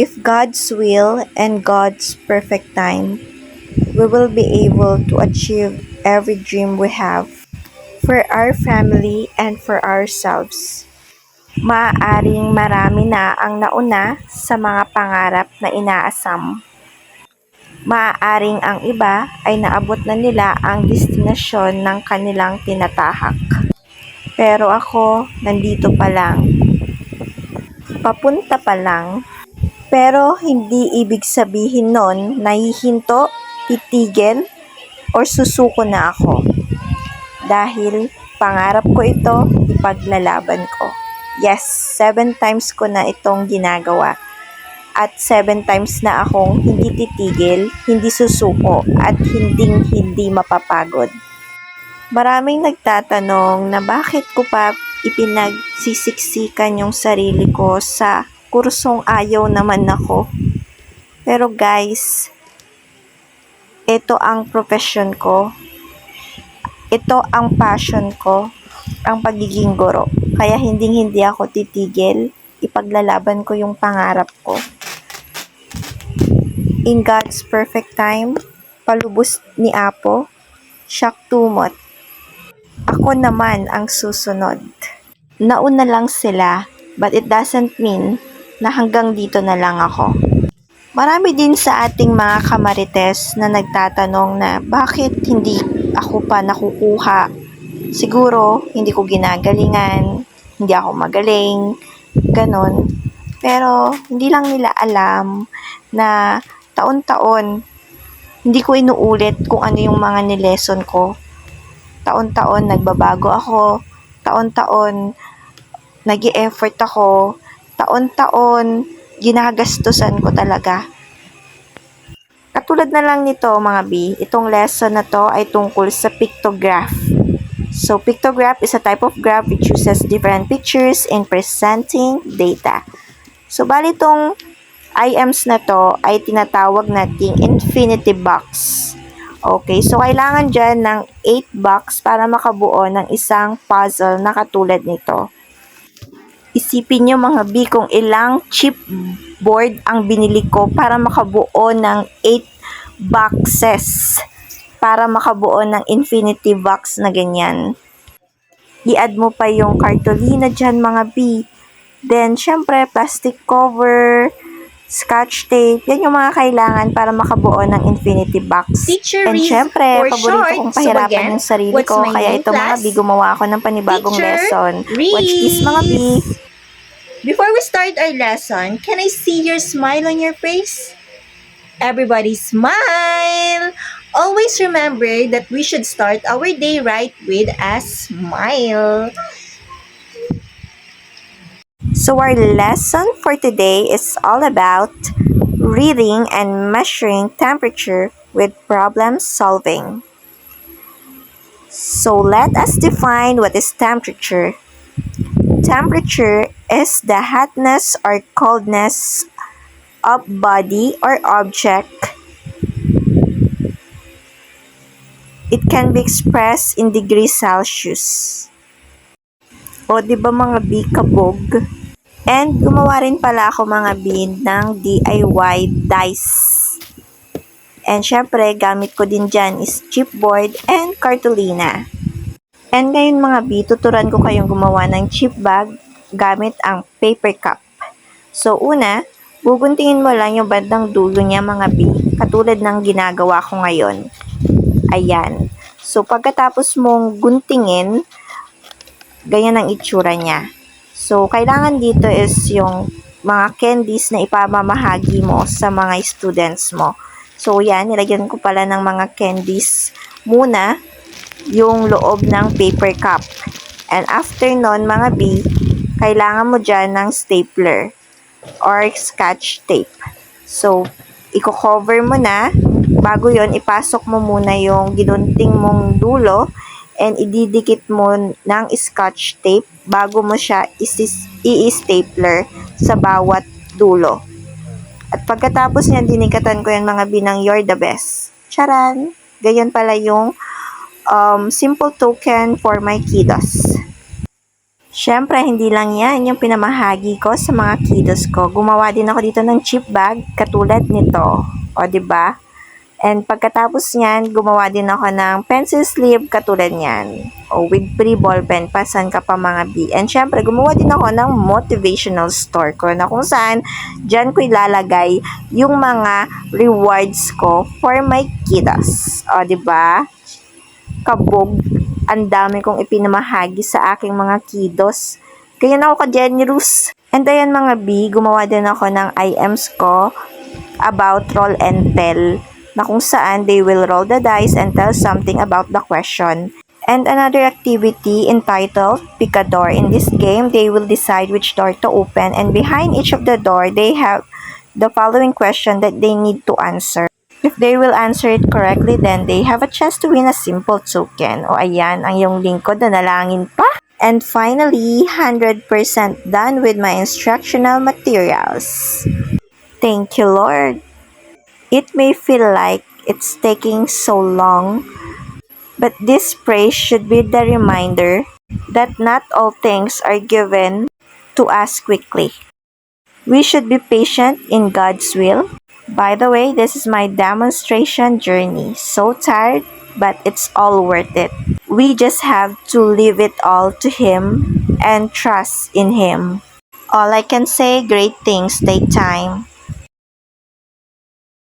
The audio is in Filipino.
If God's will and God's perfect time, we will be able to achieve every dream we have for our family and for ourselves. Maaaring marami na ang nauna sa mga pangarap na inaasam. Maaaring ang iba ay naabot na nila ang destinasyon ng kanilang tinatahak. Pero ako, nandito pa lang. Papunta pa lang. Pero hindi ibig sabihin nun nahihinto, titigil, or susuko na ako. Dahil pangarap ko ito, ipaglalaban ko. Yes, 7 times ko na itong ginagawa. At 7 times na akong hindi titigil, hindi susuko, at hindi mapapagod. Maraming nagtatanong na bakit ko pa ipinagsisiksikan yung sarili ko sa kursong ayaw naman ako. Pero guys, ito ang profession ko. Ito ang passion ko, ang pagiging guro. Kaya hindi ako titigil, ipaglalaban ko yung pangarap ko. In God's perfect time, palubos ni Apo, siyak tumot. Ako naman ang susunod. Nauna lang sila, but it doesn't mean na hanggang dito na lang ako. Marami din sa ating mga kamarites na nagtatanong na bakit hindi ako pa nakukuha. Siguro, hindi ko ginagalingan, hindi ako magaling, ganon. Pero, hindi lang nila alam na taon-taon, hindi ko inuulit kung ano yung mga nileson ko. Taon-taon, nagbabago ako. Taon-taon, nag-i-effort ako. Taon-taon, ginagastusan ko talaga. Katulad na lang nito mga B, itong lesson na to ay tungkol sa pictograph. So, pictograph is a type of graph which uses different pictures in presenting data. So, bali itong IMs na to ay tinatawag nating infinity box. Okay, so kailangan dyan ng 8 box para makabuo ng isang puzzle na katulad nito. Isipin nyo mga B kung ilang chipboard ang binili ko para makabuo ng 8 boxes. Para makabuo ng infinity box na ganyan. I-add mo pa yung cartolina dyan mga B. Then, syempre, plastic cover, scotch tape. Yan yung mga kailangan para makabuo ng infinity box. Teacher And Reese, syempre, for paborito short. kong pahirapan So again, yung sarili what's ko. my Kaya name, ito mga class? B, gumawa ako ng panibagong Teacher lesson. Watch this mga B. Reese. Before we start our lesson, can I see your smile on your face? Everybody smile! Always remember that we should start our day right with a smile. So our lesson for today is all about reading and measuring temperature with problem solving. So let us define what is temperature. Temperature is the hotness or coldness of body or object. It can be expressed in degrees Celsius. O di ba mga B, kabog? And gumawa rin pala ako mga B ng DIY dice. And syempre, gamit ko din dyan is chipboard and cartolina. And ngayon mga B, tuturan ko kayong gumawa ng chip bag gamit ang paper cup. So una, guguntingin mo lang yung bandang dulo niya mga B, katulad ng ginagawa ko ngayon. Ayan. So pagkatapos mong guntingin, ganyan ang itsura niya. So kailangan dito is yung mga candies na ipamamahagi mo sa mga students mo. So yan, nilagyan ko pala ng mga candies muna yung loob ng paper cup. And after nun, mga B, kailangan mo dyan ng stapler or scotch tape. So, i-cover mo na. Bago yon, ipasok mo muna yung ginunting mong dulo and ididikit mo ng scotch tape bago mo siya i-stapler sa bawat dulo. At pagkatapos niyan, dinikatan ko yan mga binang you're the best. Charan! Ganyan pala yung simple token for my kiddos. Siyempre, hindi lang yan yung pinamahagi ko sa mga kiddos ko. Gumawa din ako dito ng chip bag katulad nito. O, di ba? And pagkatapos niyan, gumawa din ako ng pencil sleeve katulad niyan. O, with free ball pen, pasan ka pa mga B. And syempre, gumawa din ako ng motivational store ko na kung saan dyan ko ilalagay yung mga rewards ko for my kiddos. O, di ba? Kabog, ang dami kong ipinamahagi sa aking mga kiddos. Kaya na ako ka-generous. And ayan mga B, gumawa din ako ng IMs ko about roll and tell, na kung saan they will roll the dice and tell something about the question. And another activity entitled Pick a Door. In this game, they will decide which door to open, and behind each of the door, they have the following question that they need to answer. If they will answer it correctly, then they have a chance to win a simple token. O ayan, ang iyong lingkod na nalangin pa. And finally, 100% done with my instructional materials. Thank you, Lord. It may feel like it's taking so long, but this praise should be the reminder that not all things are given to us quickly. We should be patient in God's will. By the way, this is my demonstration journey. So tired, but it's all worth it. We just have to leave it all to Him and trust in Him. All I can say, great things take time.